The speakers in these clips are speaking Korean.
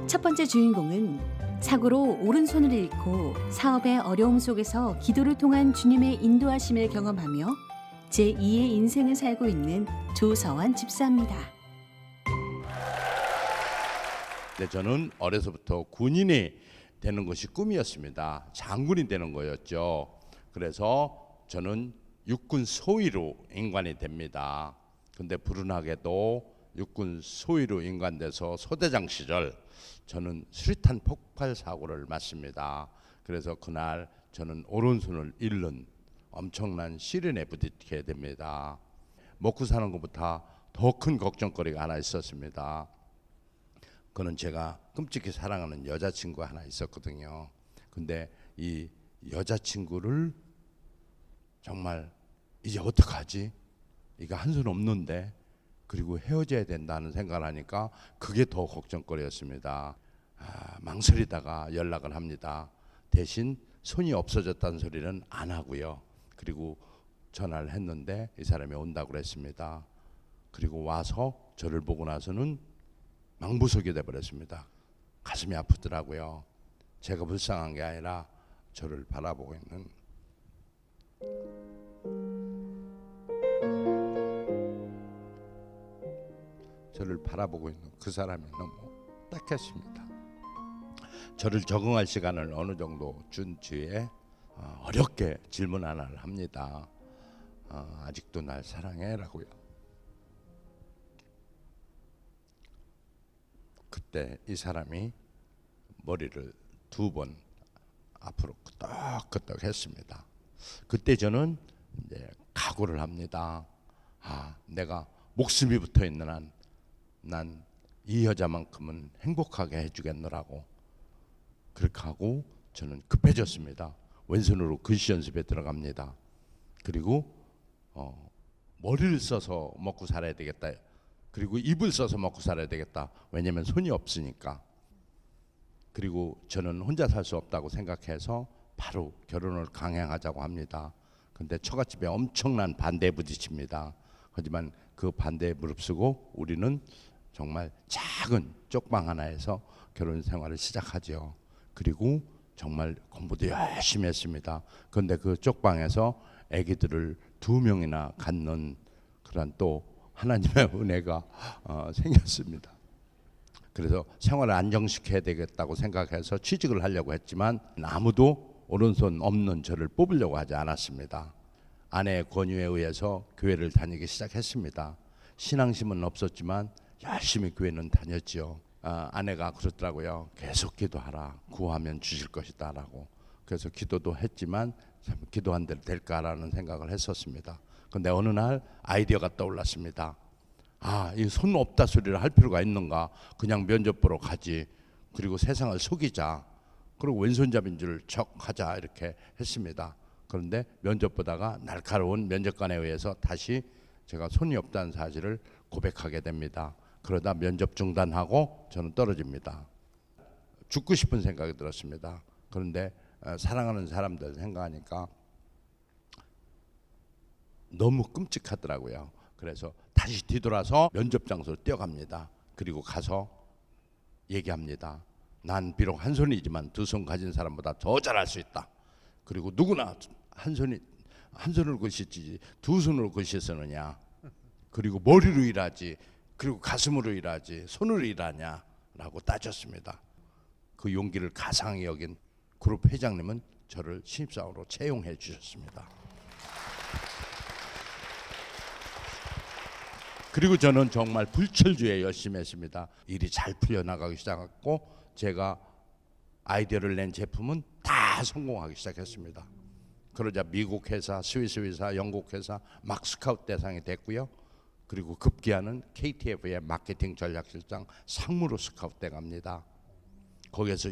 첫 번째 주인공은 사고로 오른손을 잃고 사업의 어려움 속에서 기도를 통한 주님의 인도하심을 경험하며 제2의 인생을 살고 있는 조서환 집사입니다. 네, 저는 어려서부터 군인이 되는 것이 꿈이었습니다. 장군이 되는 거였죠. 그래서 저는 육군 소위로 인관이 됩니다. 근데 불운하게도 육군 소위로 인관돼서 소대장 시절 저는 수리탄 폭발 사고를 맞습니다. 그래서 그날 저는 오른손을 잃는 엄청난 시련에 부딪히게 됩니다. 먹고 사는 것보다 더 큰 걱정거리가 하나 있었습니다. 그는 제가 끔찍히 사랑하는 여자친구가 하나 있었거든요. 근데 이 여자친구를 정말 이제 어떡하지? 이거 한 손 없는데, 그리고 헤어져야 된다는 생각을 하니까 그게 더 걱정거리였습니다. 망설이다가 연락을 합니다. 대신 손이 없어졌다는 소리는 안 하고요. 그리고 전화를 했는데 이 사람이 온다고 그랬습니다. 그리고 와서 저를 보고 나서는 망부석이 돼버렸습니다. 가슴이 아프더라고요. 제가 불쌍한 게 아니라 저를 바라보고 있는 그 사람이 너무 딱했습니다. 저를 적응할 시간을 어느 정도 준 뒤에 어렵게 질문 하나를 합니다. 아직도 날 사랑해? 라고요. 그때 이 사람이 머리를 2번 앞으로 끄덕끄덕 했습니다. 그때 저는 이제 각오를 합니다. 내가 목숨이 붙어 있는 한 난 이 여자만큼은 행복하게 해주겠노라고. 그렇게 하고 저는 급해졌습니다. 왼손으로 글씨 연습에 들어갑니다. 그리고 머리를 써서 먹고 살아야 되겠다. 그리고 입을 써서 먹고 살아야 되겠다. 왜냐하면 손이 없으니까. 그리고 저는 혼자 살 수 없다고 생각해서 바로 결혼을 강행하자고 합니다. 근데 처갓집에 엄청난 반대에 부딪힙니다. 하지만 그 반대에 무릅쓰고 우리는 정말 작은 쪽방 하나에서 결혼 생활을 시작하죠. 그리고 정말 공부도 열심히 했습니다. 그런데 그 쪽방에서 아기들을 2명이나 갖는 그런 또 하나님의 은혜가 생겼습니다. 그래서 생활을 안정시켜야 되겠다고 생각해서 취직을 하려고 했지만 아무도 오른손 없는 저를 뽑으려고 하지 않았습니다. 아내의 권유에 의해서 교회를 다니기 시작했습니다. 신앙심은 없었지만 열심히 교회는 다녔죠. 아내가 그러더라고요. 계속 기도하라. 구하면 주실 것이다 라고. 그래서 기도도 했지만 참 기도한 대로 될까라는 생각을 했었습니다. 그런데 어느 날 아이디어가 떠올랐습니다. 이 손 없다 소리를 할 필요가 있는가. 그냥 면접 보러 가지. 그리고 세상을 속이자. 그리고 왼손잡이인 줄 척하자 이렇게 했습니다. 그런데 면접 보다가 날카로운 면접관에 의해서 다시 제가 손이 없다는 사실을 고백하게 됩니다. 그러다 면접 중단하고 저는 떨어집니다. 죽고 싶은 생각이 들었습니다. 그런데 사랑하는 사람들 생각하니까 너무 끔찍하더라고요. 그래서 다시 뒤돌아서 면접 장소로 뛰어갑니다. 그리고 가서 얘기합니다. 난 비록 한 손이지만 2손 가진 사람보다 더 잘할 수 있다. 그리고 누구나 한 손으로 글씨지 2손으로 글씨 쓰느냐. 그리고 머리로 일하지. 그리고 가슴으로 일하지 손으로 일하냐 라고 따졌습니다. 그 용기를 가상히 여긴 그룹 회장님은 저를 신입사원으로 채용해 주셨습니다. 그리고 저는 정말 불철주에 열심히 했습니다. 일이 잘 풀려나가기 시작했고 제가 아이디어를 낸 제품은 다 성공하기 시작했습니다. 그러자 미국 회사, 스위스 회사, 영국 회사 막 스카우트 대상이 됐고요. 그리고 급기야는 KTF의 마케팅 전략실장 상무로 스카우트돼 갑니다. 거기에서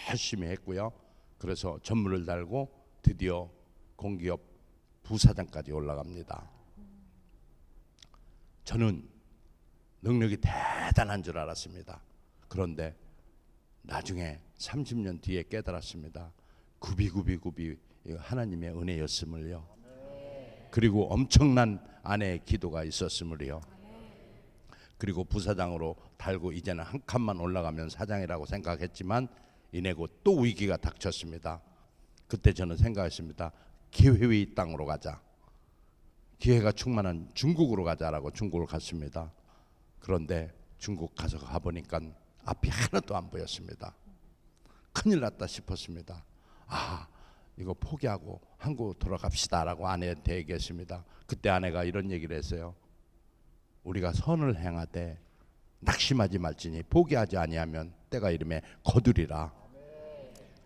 열심히 했고요. 그래서 전문을 달고 드디어 공기업 부사장까지 올라갑니다. 저는 능력이 대단한 줄 알았습니다. 그런데 나중에 30년 뒤에 깨달았습니다. 구비구비구비 하나님의 은혜였음을요. 그리고 엄청난 아내의 기도가 있었으므로요. 그리고 부사장으로 달고 이제는 한 칸만 올라가면 사장이라고 생각했지만 이내고 또 위기가 닥쳤습니다. 그때 저는 생각했습니다. 기회의 땅으로 가자. 기회가 충만한 중국으로 가자라고 중국을 갔습니다. 그런데 중국 가보니까 앞이 하나도 안 보였습니다. 큰일 났다 싶었습니다. 아, 이거 포기하고 한국 돌아갑시다라고 아내한테 얘기했습니다. 그때 아내가 이런 얘기를 했어요. 우리가 선을 행하되 낙심하지 말지니 포기하지 아니하면 때가 이름에 거두리라.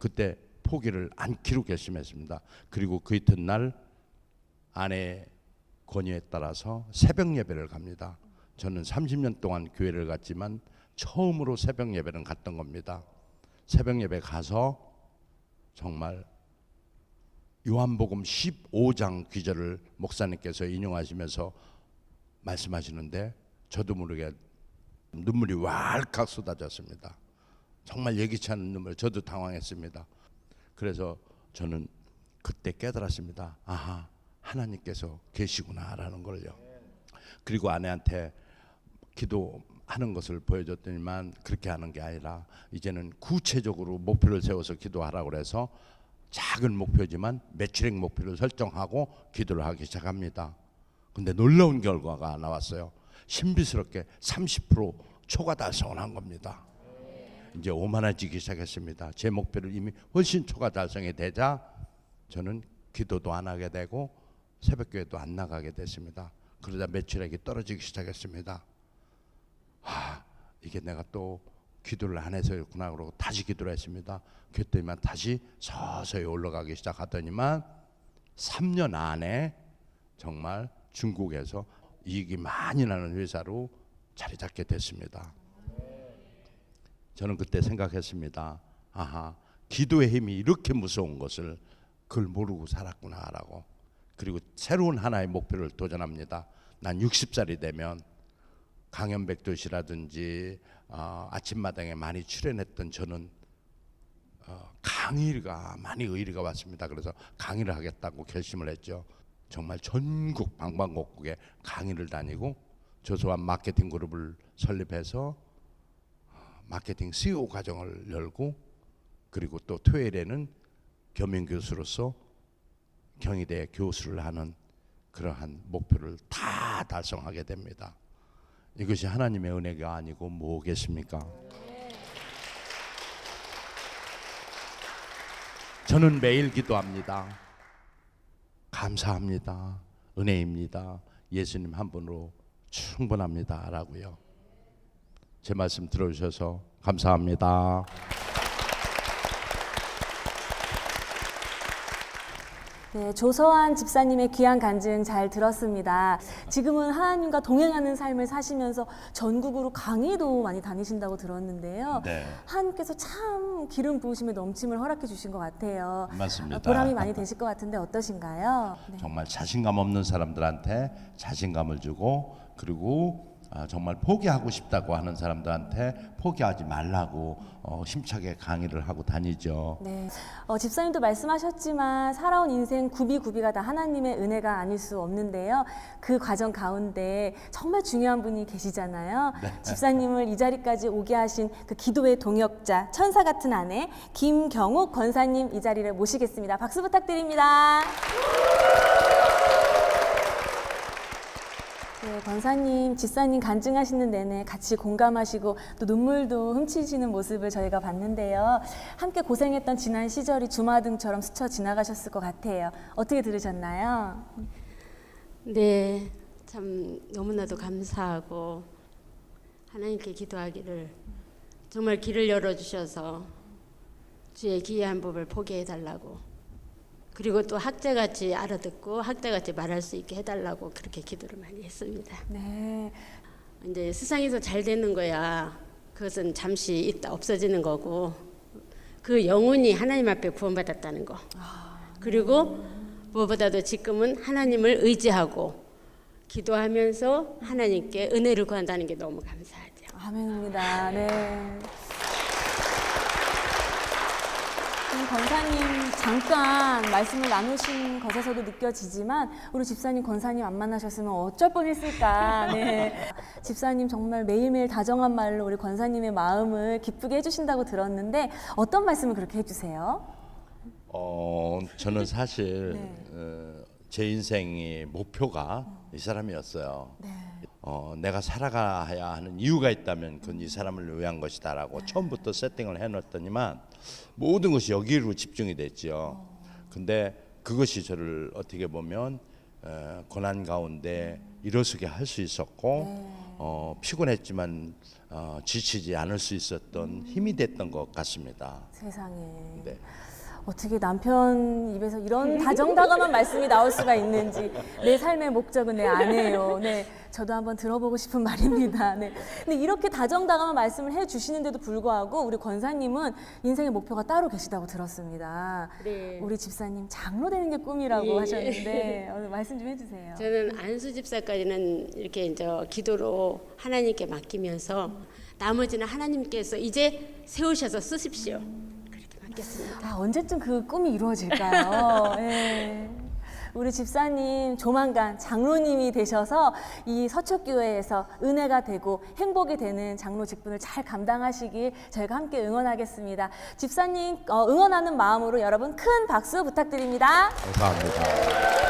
그때 포기를 않기로 결심했습니다. 그리고 그 이튿날 아내의 권유에 따라서 새벽 예배를 갑니다. 저는 30년 동안 교회를 갔지만 처음으로 새벽 예배를 갔던 겁니다. 새벽 예배 가서 정말 요한복음 15장 귀절을 목사님께서 인용하시면서 말씀하시는데 저도 모르게 눈물이 왈칵 쏟아졌습니다. 정말 예기치 않은 눈물. 저도 당황했습니다. 그래서 저는 그때 깨달았습니다. 아하, 하나님께서 계시구나라는 걸요. 그리고 아내한테 기도하는 것을 보여줬더니만 그렇게 하는 게 아니라 이제는 구체적으로 목표를 세워서 기도하라고 그래서 작은 목표지만 매출액 목표를 설정하고 기도를 하기 시작합니다. 근데 놀라운 결과가 나왔어요. 신비스럽게 30% 초과 달성을 한 겁니다. 이제 오만해지기 시작했습니다. 제 목표를 이미 훨씬 초과 달성이 되자 저는 기도도 안 하게 되고 새벽교회도 안 나가게 됐습니다. 그러다 매출액이 떨어지기 시작했습니다. 이게 내가 또 기도를 안 해서였구나 그러고 다시 기도를 했습니다. 그랬더니만 다시 서서히 올라가기 시작하더니만 3년 안에 정말 중국에서 이익이 많이 나는 회사로 자리 잡게 됐습니다. 저는 그때 생각했습니다. 아하, 기도의 힘이 이렇게 무서운 것을 그걸 모르고 살았구나라고. 그리고 새로운 하나의 목표를 도전합니다. 난 60살이 되면 강연백도시라든지 아침마당에 많이 출연했던 저는 강의가 많이 의리가 왔습니다. 그래서 강의를 하겠다고 결심을 했죠. 정말 전국 방방곡곡에 강의를 다니고 조소한 마케팅 그룹을 설립해서 마케팅 CEO 과정을 열고 그리고 또 토요일에는 겸임 교수로서 경희대 교수를 하는 그러한 목표를 다 달성하게 됩니다. 이것이 하나님의 은혜가 아니고 뭐겠습니까? 저는 매일 기도합니다. 감사합니다. 은혜입니다. 예수님 한 분으로 충분합니다. 라고요. 제 말씀 들어주셔서 감사합니다. 네, 조서환 집사님의 귀한 간증 잘 들었습니다. 지금은 하나님과 동행하는 삶을 사시면서 전국으로 강의도 많이 다니신다고 들었는데요. 네. 하나님께서 참 기름 부으심의 넘침을 허락해 주신 것 같아요. 맞습니다. 보람이 많이 되실 것 같은데 어떠신가요? 네. 정말 자신감 없는 사람들한테 자신감을 주고 그리고 정말 포기하고 싶다고 하는 사람들한테 포기하지 말라고 힘차게 강의를 하고 다니죠. 네, 집사님도 말씀하셨지만 살아온 인생 구비구비가 다 하나님의 은혜가 아닐 수 없는데요. 그 과정 가운데 정말 중요한 분이 계시잖아요. 네. 집사님을 이 자리까지 오게 하신 그 기도의 동역자, 천사 같은 아내 김경욱 권사님 이 자리를 모시겠습니다. 박수 부탁드립니다. 네, 권사님, 집사님 간증하시는 내내 같이 공감하시고 또 눈물도 훔치시는 모습을 저희가 봤는데요. 함께 고생했던 지난 시절이 주마등처럼 스쳐 지나가셨을 것 같아요. 어떻게 들으셨나요? 네, 참 너무나도 감사하고 하나님께 기도하기를 정말 길을 열어주셔서 주의 기이한 법을 포기해 달라고, 그리고 또 학자같이 알아듣고 학자같이 말할 수 있게 해달라고 그렇게 기도를 많이 했습니다. 네. 이제 세상에서 잘 되는 거야 그것은 잠시 있다 없어지는 거고, 그 영혼이 하나님 앞에 구원받았다는 거, 그리고 무엇보다도 지금은 하나님을 의지하고 기도하면서 하나님께 은혜를 구한다는 게 너무 감사하죠. 아멘입니다. 네. 권사님 잠깐 말씀을 나누신 것에서도 느껴지지만 우리 집사님 권사님 안 만나셨으면 어쩔 뻔했을까. 네. 집사님 정말 매일매일 다정한 말로 우리 권사님의 마음을 기쁘게 해주신다고 들었는데 어떤 말씀을 그렇게 해주세요? 저는 사실 네. 제 인생의 목표가 이 사람이었어요. 내가 살아가야 하는 이유가 있다면 그건 이 사람을 위한 것이다라고 처음부터 세팅을 해놨더니만 모든 것이 여기로 집중이 됐죠. 근데 그것이 저를 어떻게 보면 고난 가운데 일어서게 할 수 있었고 피곤했지만 지치지 않을 수 있었던 힘이 됐던 것 같습니다. 세상에. 네. 어떻게 남편 입에서 이런 다정다감한 말씀이 나올 수가 있는지. 내 삶의 목적은 내 아내예요. 네, 저도 한번 들어보고 싶은 말입니다. 네. 근데 이렇게 다정다감한 말씀을 해주시는데도 불구하고 우리 권사님은 인생의 목표가 따로 계시다고 들었습니다. 네. 우리 집사님 장로 되는 게 꿈이라고 예. 하셨는데 오늘 말씀 좀 해주세요. 저는 안수 집사까지는 이렇게 이제 기도로 하나님께 맡기면서 나머지는 하나님께서 이제 세우셔서 쓰십시오. 그렇게 맡겼습니다. 아, 언제쯤 그 꿈이 이루어질까요? 네. 우리 집사님 조만간 장로님이 되셔서 이 서초교회에서 은혜가 되고 행복이 되는 장로 직분을 잘 감당하시길 저희가 함께 응원하겠습니다. 집사님 응원하는 마음으로 여러분 큰 박수 부탁드립니다. 감사합니다.